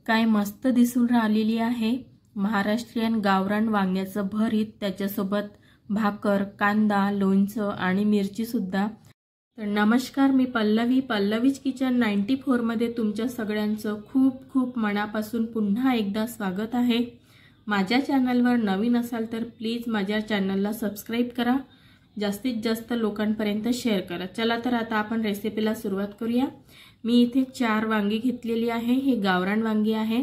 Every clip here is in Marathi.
काय मस्त दिसून राहिलेली आहे महाराष्ट्रीयन गावरान वांग्याचं भरीत, त्याच्यासोबत भाकर, कांदा, लोणचं आणि मिरची सुद्धा। तर नमस्कार, मी पल्लवीज किचन 94 मध्ये तुमच्या सगळ्यांचं खूप खूप मनापासून पुन्हा एकदा स्वागत आहे। माझ्या चॅनलवर नवीन असाल तर प्लीज माझ्या चॅनलला सबस्क्राइब करा, जास्तीत जास्त लोकांपर्यंत शेअर करा। चला तर आता आपण रेसिपीला सुरुवात करूया। मी इथे 4 वांगी घेतलेली आहे। हे गावरान वांगी आहे।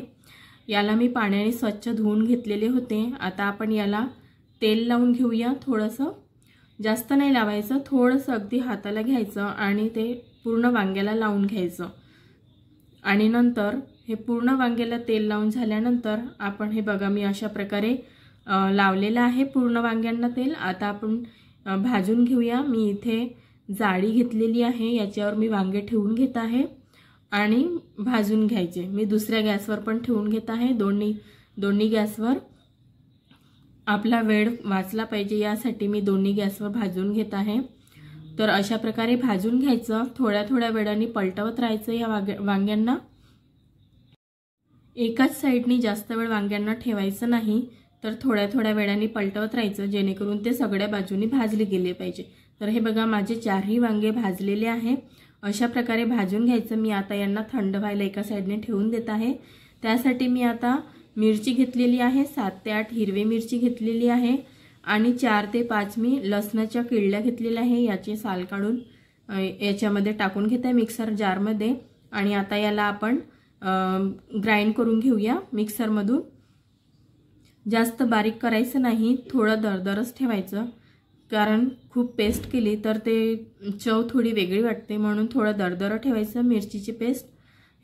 याला मी पाण्याने स्वच्छ धुवून घेतलेले होते। आता आपण याला तेल लावून घेऊया। थोडंसं, जास्त नाही लावायचं, थोडंसं अगदी हाताला घ्यायचं आणि ते पूर्ण वांग्याला लावून घ्यायचं। आणि नंतर हे पूर्ण वांग्याला तेल लावून झाल्यानंतर आपण हे बघा, मी अशा प्रकारे लावलेलं आहे पूर्ण वांग्यांना तेल। आता आपण भाजून घेऊया। मी इथे जाळी घेतलेली आहे, याच्यावर मी वांगे ठेवून घेत आहे आणि भाजून घ्यायचे। मी दुसऱ्या गॅसवर पण ठेवून घेत आहे। दोन्ही गॅसवर आपला वेळ वाचला पाहिजे यासाठी मी दोन्ही गॅसवर भाजून घेत आहे। तर अशा प्रकारे भाजून घ्यायचं। थोड्या थोड्या वेळाने पलटवत राहायचं या वांग्यांना। एकाच साइडनी जास्त वेळ वांग्यांना ठेवायचं नाही, तर थोड्या थोड्या वेळाने पलटवत राहायचं, जेणेकरून ते सगळ्या बाजूनी भाजले गेले पाहिजे। तर हे बघा, माझे 4ही वांगे भाजलेले आहे। अशा प्रकारे भाजून घ्यायचं। मी आता यांना थंड व्हायला एका साइडने ठेवून देत आहे। त्यासाठी मी आता मिरची घेतलेली आहे, 7 ते 8 हिरवी मिरची घेतलेली आहे आणि 4 ते 5 मी लसणाच्या किडल्या घेतलेल्या आहे। याचे साल काढून याच्यामध्ये टाकून घेते मिक्सर जारमध्ये आणि आता याला आपण ग्राइंड करून घेऊया मिक्सरमधून। जास्त बारीक करायचं नाही, थोडं दरदरच ठेवायचं, कारण खूप पेस्ट केली तर ते चव थोडी वेगळी वाटते, म्हणून थोडं दरदर ठेवायचं मिरचीची पेस्ट।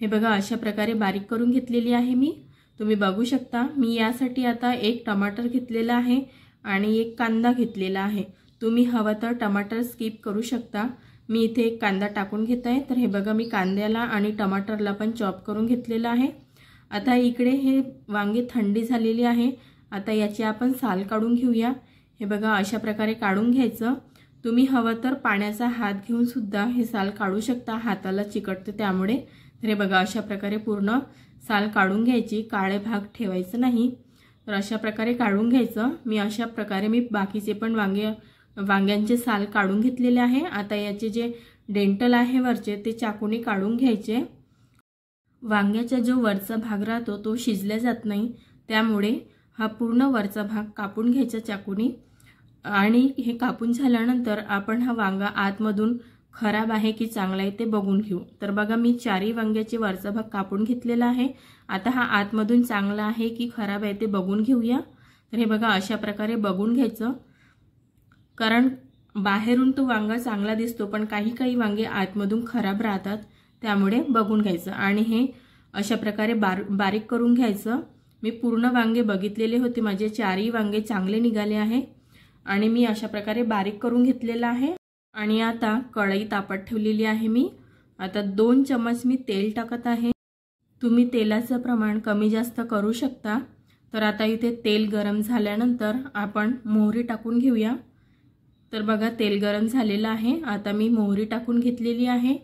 हे बघा, अशा प्रकारे बारीक करून घेतलेली आहे मी, तुम्ही बघू शकता। मी यासाठी आता 1 टमाटर घेतलेला आहे आणि 1 कांदा घेतलेला आहे। तुम्ही हवं तर टमाटर स्किप करू शकता। मी इथे 1 कांदा टाकून घेत आहे। तर हे बघा, मी कांद्याला आणि टमाटरला पण चॉप करून घेतलेलं आहे। आता इकडे हे वांगी थंडी झालेली आहे। आता याची आपण साल काढून घेऊया। हे बघा, अशा प्रकारे काढून घ्यायचं। तुम्ही हवं तर पाण्याचा हात घेऊन सुद्धा हे साल काढू शकता, हाताला चिकटते त्यामुळे। तर हे बघा, अशा प्रकारे पूर्ण साल काढून घ्यायची, काळे भाग ठेवायचं नाही। तर अशा प्रकारे काढून घ्यायचं। मी अशा प्रकारे बाकीचे पण वांग्यांचे साल काढून घेतलेले आहे। आता याचे जे डेंटल आहे वरचे, ते चाकूने काढून घ्यायचे। वांग्याचा जो वरचा भाग राहतो तो शिजला जात नाही, त्यामुळे हा पूर्ण वरचा भाग कापून घ्यायचा चाकूने। आणि हे कापून झाल्यानंतर आपण हा वांगा आतमधून खराब आहे की चांगला आहे ते बघून घेऊ। तर बघा, मी 4ही वांग्याचे वरचा भाग कापून घेतलेला आहे। आता हा आतमधून चांगला आहे की खराब आहे ते बघून घेऊया। तर हे बघा, अशा प्रकारे बघून घ्यायचं, कारण बाहेरून तो वांगा चांगला दिसतो, पण काही वांगे आतमधून खराब राहतात, त्यामुळे बघून घ्यायचं। आणि हे अशा प्रकारे बारीक करून घ्यायचं। मी पूर्ण वांगे बघितलेले होते, माझे 4ही वांगे चांगले निघाले आहे आणि मी अशा प्रकारे बारीक करून घेतलेला आहे। आणि आता कढई तापत ठेवलेली आहे मी। आता 2 चम्मच मी तेल टाकत आहे। तुम्ही तेलाचं प्रमाण कमी जास्त करू शकता। तर आता इथे तेल गरम झाल्यानंतर आपण मोहरी टाकून घेऊया। तर बघा, तेल गरम झालेलं आहे। आता मी मोहरी टाकून घेतलेली आहे।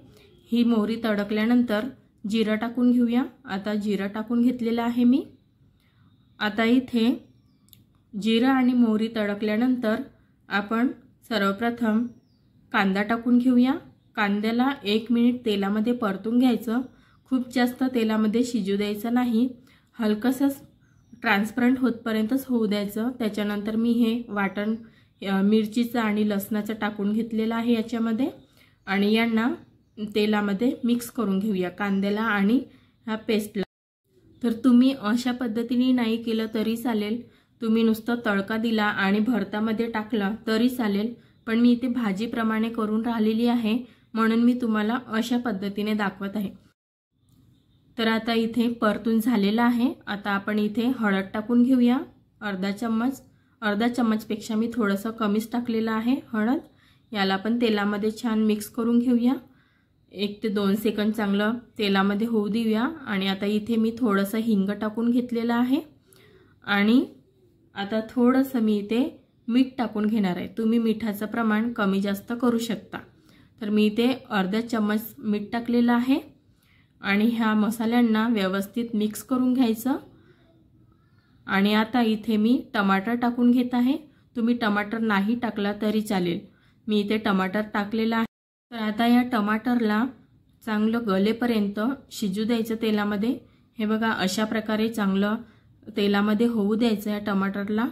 ही मोहरी तडकल्यानंतर जिरं टाकून घेऊया। आता जिरं टाकून घेतलेलं आहे मी। आता इथे जिरं आणि मोहरी तडकल्यानंतर आपण सर्वप्रथम कांदा टाकून घेऊया। कांद्याला 1 मिनिट तेलामध्ये परतून घ्यायचं, खूप जास्त तेलामध्ये शिजू द्यायचं नाही, हलकसं ट्रान्सपरंट होतपर्यंतच होऊ द्यायचं। त्याच्यानंतर मी हे वाटण मिरचीचं आणि लसणाचं टाकून घेतलेलं आहे याच्यामध्ये, आणि यांना तेलामध्ये मिक्स करून घेऊया, कांद्याला आणि ह्या पेस्टला। तर तुम्ही अशा पद्धतीने नाही केलं तरी चालेल, तुम्ही नुसतं तडका दिला आणि भरतामध्ये टाकला तरी चालेल, पण मी इथे भाजीप्रमाणे करून राहिलेली आहे, म्हणून मी तुम्हाला अशा पद्धतीने दाखवत आहे। तर आता इथे परतून झालेला आहे। आता आपण इथे हळद टाकून घेऊया, अर्धा चम्मचपेक्षा मी थोडंसं कमीच टाकलेलं आहे हळद। याला पण तेलामध्ये छान मिक्स करून घेऊया, 1 ते 2 सेकंद चांगलं तेलामध्ये होऊ देऊया। आणि आता इथे मी थोडंसं हिंग टाकून घेतलेलं आहे आणि आता थोडंसं मी इथे मीठ टाकून घेणार आहे। तुम्ही मिठाचं प्रमाण कमी जास्त करू शकता। तर मी इथे अर्धा चम्मच मीठ टाकलेलं आहे आणि ह्या मसाल्यांना व्यवस्थित मिक्स करून घ्यायचं। आणि आता इथे मी टमाटर टाकून घेत आहे। तुम्ही टमाटर नाही टाकला तरी चालेल, मी इथे टमाटर टाकलेला आहे। तर आता या टमाटरला चांगलं गलेपर्यंत शिजू द्यायचं तेलामध्ये। हे बघा अशा प्रकारे चांगलं तेलामध्ये होऊ द्यायचं या टमाटरला।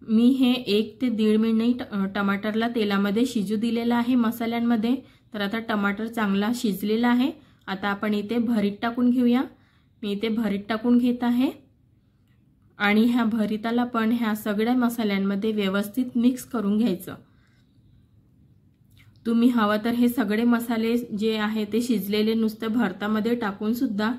मी हे 1 ते 1.5 मिनिट टमाटरला तेलामध्ये शिजू दिलेला आहे मसाल्यांमध्ये। तर आता टमाटर चांगला शिजलेला आहे। आता आपण इथे भरीत टाकून घेऊया। मी इथे भरीत टाकून घेत आहे आणि ह्या भरीताला पण ह्या सगळ्या मसाल्यांमध्ये व्यवस्थित मिक्स करून घ्यायचं। तुम्ही हवं तर हे सगळे मसाले जे आहे ते शिजलेले नुसते भरतामध्ये टाकून सुद्धा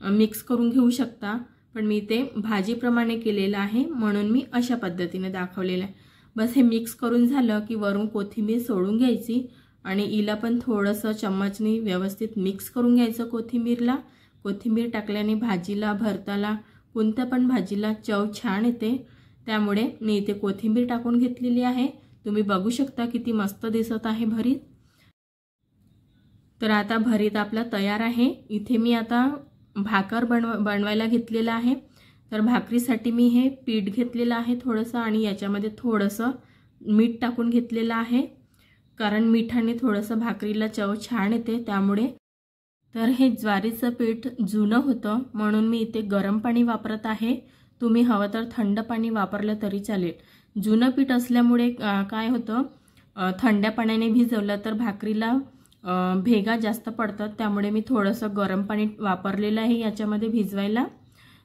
मिक्स करून घेऊ शकता, पण मी ते भाजीप्रमाणे केलेलं आहे म्हणून मी अशा पद्धतीने दाखवलेलं आहे। बस हे मिक्स करून झालं की वरून कोथिंबीर सोडून घ्यायची आणि हिला पण थोडंसं चम्मचनी व्यवस्थित मिक्स करून घ्यायचं कोथिंबीरला। कोथिंबीर टाकल्याने भाजीला, भरताला, कोणत्या पण भाजीला चव छान येते, त्यामुळे मी इथे कोथिंबीर टाकून घेतलेली आहे। तुम्ही बघू शकता किती मस्त दिसत आहे भरीत। तर आता भरीत आपला तयार आहे। इथे मी आता भाकर बनवायला घेतलेला आहे। तर भाकरीसाठी मी हे पीठ घेतलेलं आहे थोडंसं आणि याच्यामध्ये थोडंसं मीठ टाकून घेतलेलं आहे, कारण मिठाने थोडंसं भाकरीला चव छान येते त्यामुळे। तर हे ज्वारीचं पीठ जुनं होतं म्हणून मी इथे गरम पाणी वापरत आहे। तुम्ही हवं तर थंड पाणी वापरलं तरी चालेल। जुनं पीठ असल्यामुळे काय होतं, थंड्या पाण्याने भिजवलं तर भाकरीला भेगा जास्त पडतात, त्यामुळे मी थोडंसं गरम पाणी वापरलेलं आहे याच्यामध्ये भिजवायला।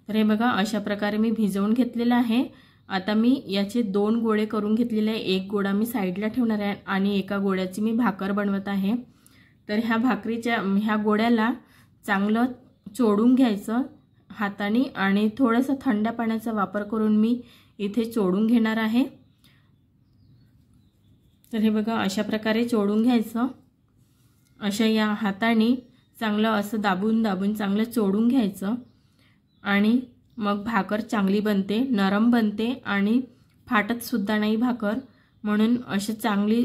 तर हे बघा अशा प्रकारे मी भिजवून घेतलेलं आहे। आता मी याचे 2 गोळे करून घेतलेले आहे। एक गोळा मी साईडला ठेवणार आहे आणि एका गोळ्याची मी भाकर बनवत आहे। तर ह्या गोळ्याला चांगलं चोडून घ्यायचं हाताने आणि थोडंसं थंड पाण्याचा वापर करून मी इथे चोडून घेणार आहे। तर हे बघा अशा प्रकारे चोडून घ्यायचं। अशा या हाताने चांगलं असं दाबून दाबून चांगलं चोडून घ्यायचं आणि मग भाकर चांगली बनते, नरम बनते आणि फाटत सुद्धा नाही भाकर, म्हणून अशी चांगली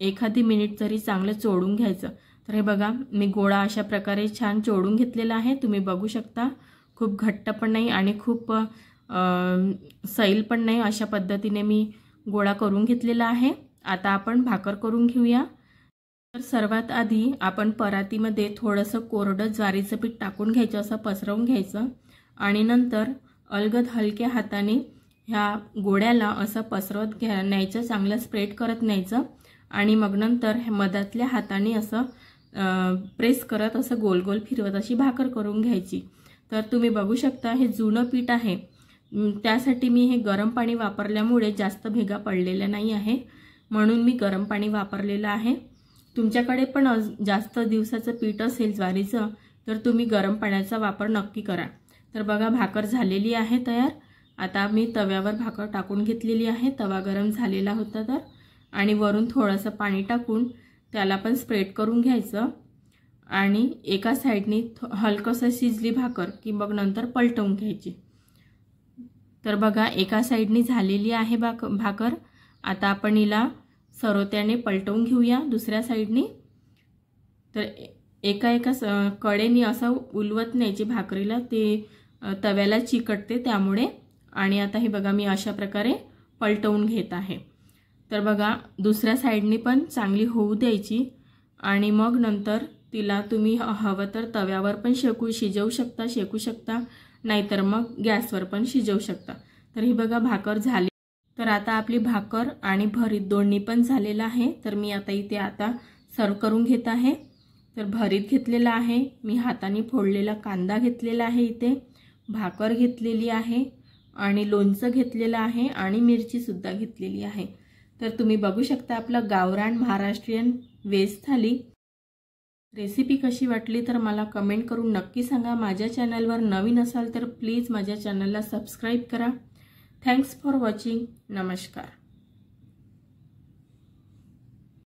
एखादी मिनिट तरी चांगलं चोडून घ्यायचं। तर हे बघा मी गोळा अशा प्रकारे छान चोडून घेतलेला आहे। तुम्ही बघू शकता खूप घट्ट पण नाही आणि खूप सैल पण नाही, अशा पद्धतीने मी गोळा करून घेतलेला आहे। आता आपण भाकर करून घेऊया। तर सर्वात आधी आपण परातीमध्ये थोडंसं कोरडं ज्वारीचं पीठ टाकून घ्यायचं, असं पसरवून घ्यायचं आणि नंतर अलगद हलक्या हाताने ह्या गोळ्याला असं पसरवत न्यायचं, चांगलं स्प्रेड करत न्यायचं आणि मग नंतर मधातल्या हाताने असं प्रेस करत असं गोल गोल फिरवत अशी भाकर करून घ्यायची। तर तुम्ही बघू शकता हे जुनं पीठ आहे, त्यासाठी मी हे गरम पाणी वापरल्यामुळे जास्त भेगा पडलेल्या नाही आहे, म्हणून मी गरम पाणी वापरलेलं आहे। तुमच्याकडे पण जास्त दिवसाचं पीठ असेल ज्वारीचं तर तुम्ही गरम पाण्याचा वापर नक्की करा। तर बघा भाकर झालेली आहे तयार। आता मी तव्यावर भाकर टाकून घेतलेली आहे, तवा गरम झालेला होता तर, आणि वरून थोडंसं पाणी टाकून त्याला पण स्प्रेड करून घ्यायचं आणि एका साईडनी हलकंसं शिजली भाकर की मग नंतर पलटवून घ्यायची। तर बघा एका साईडनी झालेली आहे भाकर। आता आपण हिला सरोत्याने पलटवून घेऊया दुसऱ्या साईडनी। तर एका कडेनी असं उलवत न्यायची भाकरीला, ते तव्याला चिकटते त्यामुळे। आणि आता हे बघा मी अशा प्रकारे पलटवून घेत आहे। तर बघा दुसऱ्या साईडनी पण चांगली होऊ द्यायची आणि मग नंतर तिला तुम्ही हवं तर तव्यावर पण शिजवू शकता, नाहीतर मग गॅसवर पण शिजवू शकता। तर ही बघा भाकर झाली। तर आता आपली भाकर आणि भरीत दोन्ही पण झालेलं आहे। तर मी आता इथे सर्व करून घेत आहे। तर भरीत घेतलेला आहे, मी हाताने फोडलेला कांदा घेतलेला आहे, इथे भाकर घेतलेली आहे आणि लोणचं घेतलेलं आहे आणि मिरची सुद्धा घेतलेली आहे। तर तुम्ही बघू शकता आपलं गावरान महाराष्ट्रीयन व्हेज थाली। रेसिपी कशी वाटली तर मला कमेंट करून नक्की सांगा। माझ्या चॅनलवर नवीन असाल तर प्लीज माझ्या चॅनलला सबस्क्राईब करा। Thanks for watching. नमस्कार।